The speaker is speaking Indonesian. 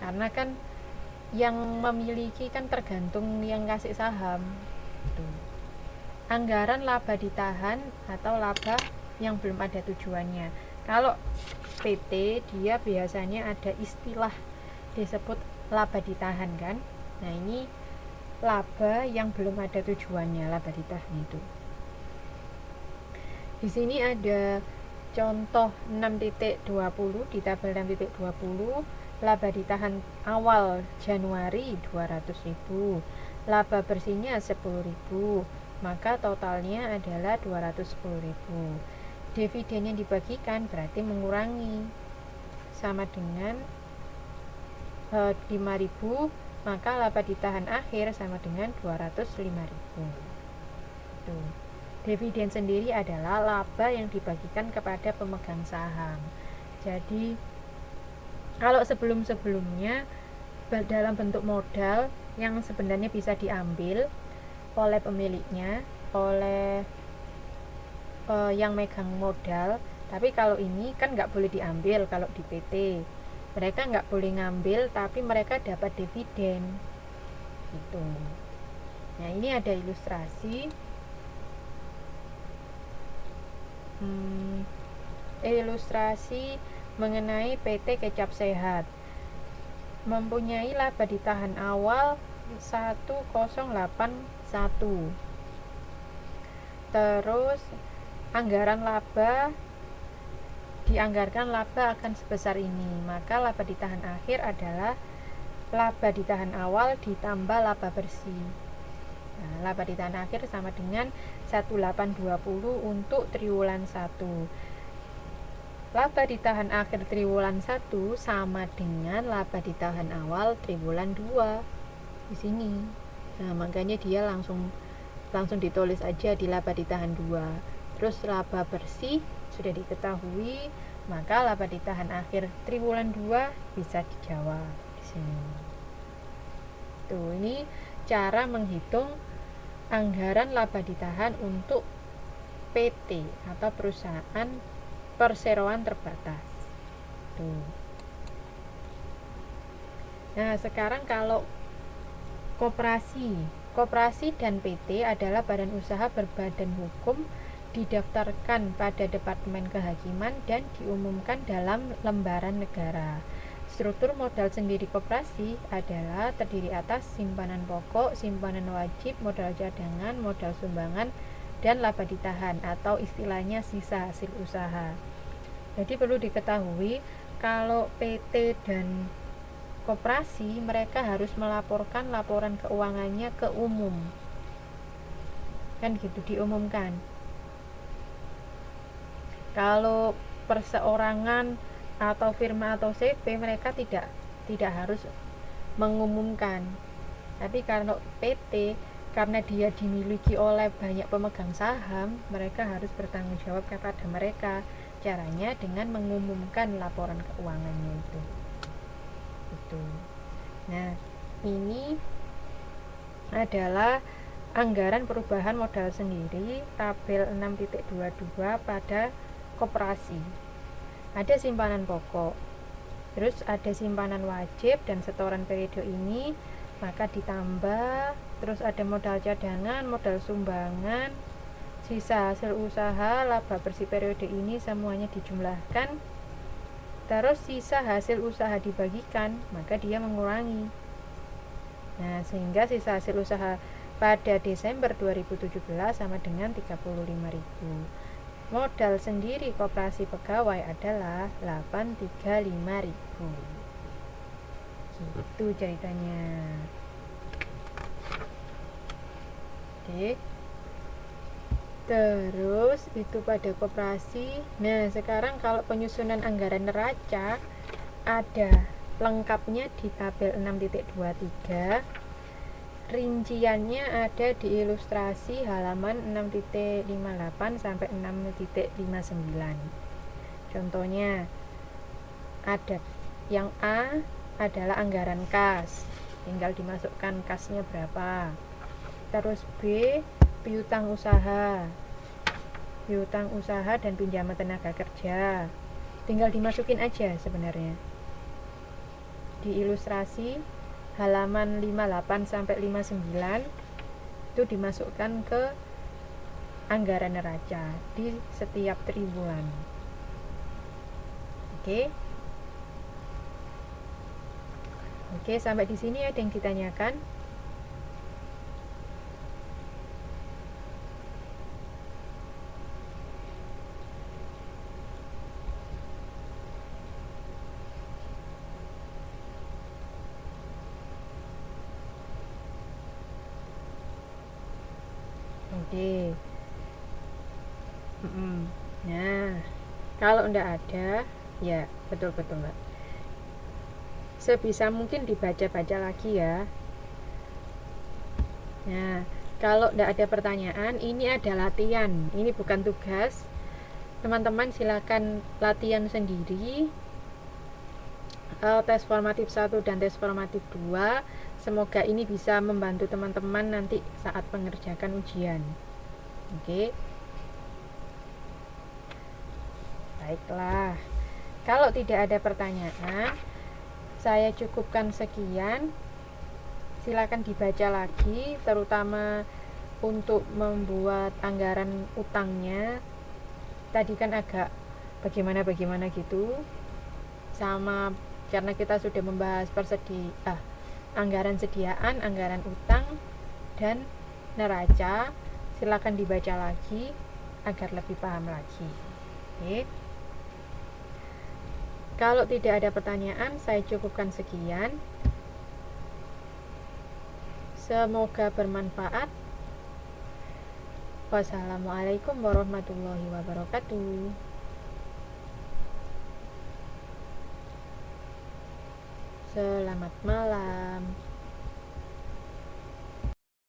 karena kan yang memiliki kan tergantung yang kasih saham. Tuh. Anggaran laba ditahan atau laba yang belum ada tujuannya. Kalau PT dia biasanya ada istilah disebut laba ditahan kan. Nah ini laba yang belum ada tujuannya, laba ditahan itu. Di sini ada contoh 6.20 di tabel 6.20, laba ditahan awal Januari 200.000, laba bersihnya 10.000, maka totalnya adalah 210.000. Dividen yang dibagikan berarti mengurangi, sama dengan 5.000, maka laba ditahan akhir sama dengan 205.000. Tuh. Dividen sendiri adalah laba yang dibagikan kepada pemegang saham. Jadi kalau sebelum-sebelumnya dalam bentuk modal yang sebenarnya bisa diambil oleh pemiliknya, oleh yang megang modal, tapi kalau ini kan nggak boleh diambil. Kalau di PT mereka nggak boleh ngambil, tapi mereka dapat dividen gitu. Nah ini ada ilustrasi ilustrasi mengenai PT Kecap Sehat. Mempunyai laba ditahan awal 1081. Terus anggaran laba dianggarkan laba akan sebesar ini, maka laba ditahan akhir adalah laba ditahan awal ditambah laba bersih. Nah, laba ditahan akhir sama dengan 1820 untuk triwulan 1. Laba ditahan akhir triwulan 1 sama dengan laba ditahan awal triwulan 2 di sini. Nah, makanya dia langsung ditulis aja di laba ditahan 2. Terus laba bersih sudah diketahui, maka laba ditahan akhir triwulan 2 bisa dijawab di sini. Tuh, ini cara menghitung anggaran laba ditahan untuk PT atau perusahaan perseroan terbatas. Tuh. Nah, sekarang kalau koperasi dan PT adalah badan usaha berbadan hukum, didaftarkan pada Departemen Kehakiman dan diumumkan dalam lembaran negara. Struktur modal sendiri koperasi adalah terdiri atas simpanan pokok, simpanan wajib, modal cadangan, modal sumbangan, dan laba ditahan atau istilahnya sisa hasil usaha. Jadi perlu diketahui kalau PT dan koperasi mereka harus melaporkan laporan keuangannya ke umum. Kan gitu diumumkan. Kalau perseorangan atau firma atau CP mereka tidak harus mengumumkan. Tapi kalau PT karena dia dimiliki oleh banyak pemegang saham, mereka harus bertanggung jawab kepada mereka. Caranya dengan mengumumkan laporan keuangannya itu. Nah, ini adalah anggaran perubahan modal sendiri tabel 6.22 pada koperasi. Ada simpanan pokok, terus ada simpanan wajib dan setoran periode ini, maka ditambah, terus ada modal cadangan, modal sumbangan, sisa hasil usaha, laba bersih periode ini semuanya dijumlahkan, terus sisa hasil usaha dibagikan, maka dia mengurangi. Nah, sehingga sisa hasil usaha pada Desember 2017 sama dengan 35.000. Modal sendiri koperasi pegawai adalah 835.000. Gitu ceritanya. Oke. Terus itu pada koperasi. Nah, sekarang kalau penyusunan anggaran neraca ada lengkapnya di tabel 6.23. Rinciannya ada di ilustrasi halaman 6.58 sampai 6.59. Contohnya ada yang A adalah anggaran kas, tinggal dimasukkan kasnya berapa. Terus B piutang usaha dan pinjaman tenaga kerja, tinggal dimasukin aja sebenarnya. di ilustrasi halaman 58 sampai 59 itu dimasukkan ke anggaran neraca di setiap triwulan. Oke, sampai di sini ada yang ditanyakan? Oke. Nah, kalau enggak ada, ya betul-betul Mbak. Sebisa mungkin dibaca-baca lagi ya. Nah, kalau enggak ada pertanyaan, ini ada latihan. Ini bukan tugas. Teman-teman silakan latihan sendiri. Tes formatif 1 dan tes formatif 2. Semoga ini bisa membantu teman-teman nanti saat mengerjakan ujian. Oke. Baiklah. Kalau tidak ada pertanyaan, saya cukupkan sekian. Silakan dibaca lagi, terutama untuk membuat anggaran utangnya. Tadi kan agak bagaimana gitu. Sama karena kita sudah membahas anggaran sediaan, anggaran utang, dan neraca. Silakan dibaca lagi agar lebih paham lagi. Oke. Kalau tidak ada pertanyaan, saya cukupkan sekian. Semoga bermanfaat. Wassalamualaikum warahmatullahi wabarakatuh. Selamat malam.